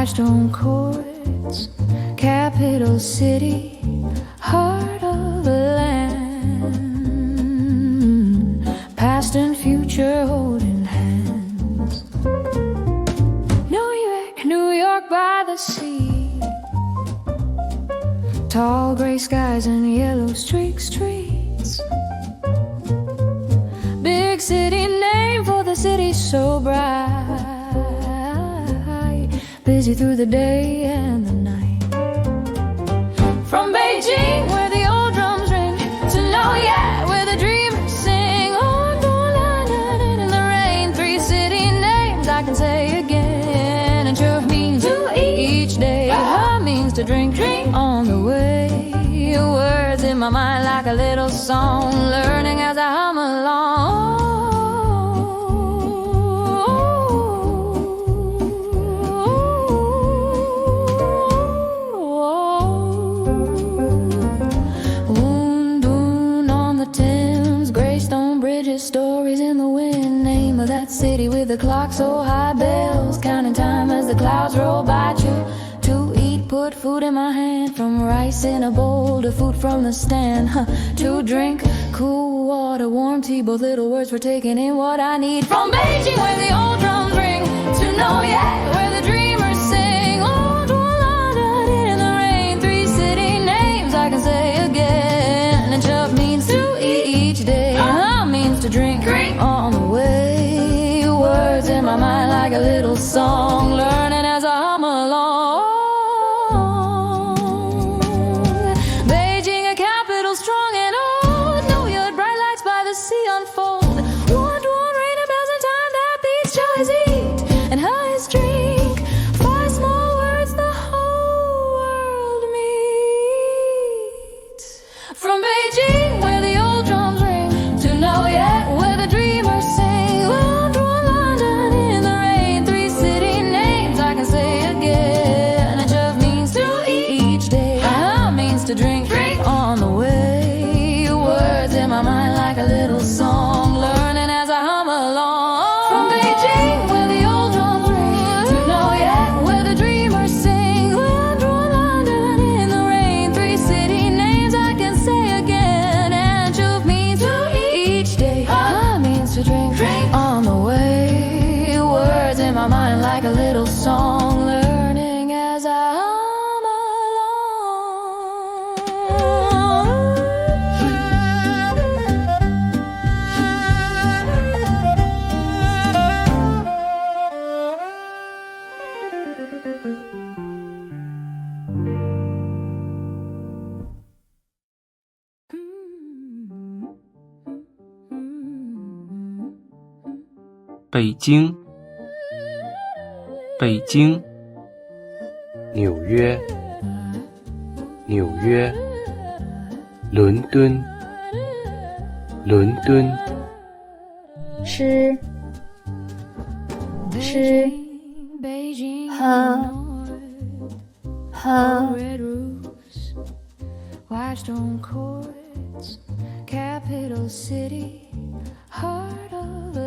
White stone courts, capital city, heart of the land, past and future holding hands. Niǔyuē, New York by the sea, tall gray skies and yellow streak streets. Big city name for the city so bright, busy through the day and the night. From Beijing, where the old drums ring, to niǔyuē, where the dreamers sing. On London in the rain, three city names I can say again. And sure means to eat each day, her means to drink on the way. Words in my mind like a little song, learning as I hum along. Lúndūn on the Thames, gray stone bridges, stories in the wind. Name of that city with the clock so high, bells counting time as the clouds roll by. To eat, put food in my hand, from rice in a bowl to food from the stand. To drink, cool water, warm tea, both little words for taking in what I need. From Beijing, where the old drums ring, to niǔyuē, where the dreamers sing. On London in the rain, three city names I can say again. And chup means to eat each day, means to drink on the way. Words in my mind like a little song, learning as I hum along. Beijing, a capital strong and old, niǔyuē, bright lights by the sea unfold. Lúndūn, rain and bells and time that beats. Chow is eat and her is drink. Five small words the whole world meets. From Beijing, where the old drums ring, to niǔyuē, where the dreamers sing. Lúndūn, London in the rain, three city names I can say again. And chup means to eat each day, means to drink on the way. Words in my mind like a little song, learning as I hum along. From Beijing, where the old drums ring, to niǔyuē, where the dreamers sing. Lúndūn, London in the rain, three city names I can say again. And chup means to eat each day, means to drink on the way. Words in my mind like a little song, learning as I hum along. Beijing, Beijing. 纽约，纽约，伦敦，伦敦，吃，吃，喝，喝， White stone courts, capital city, heart of the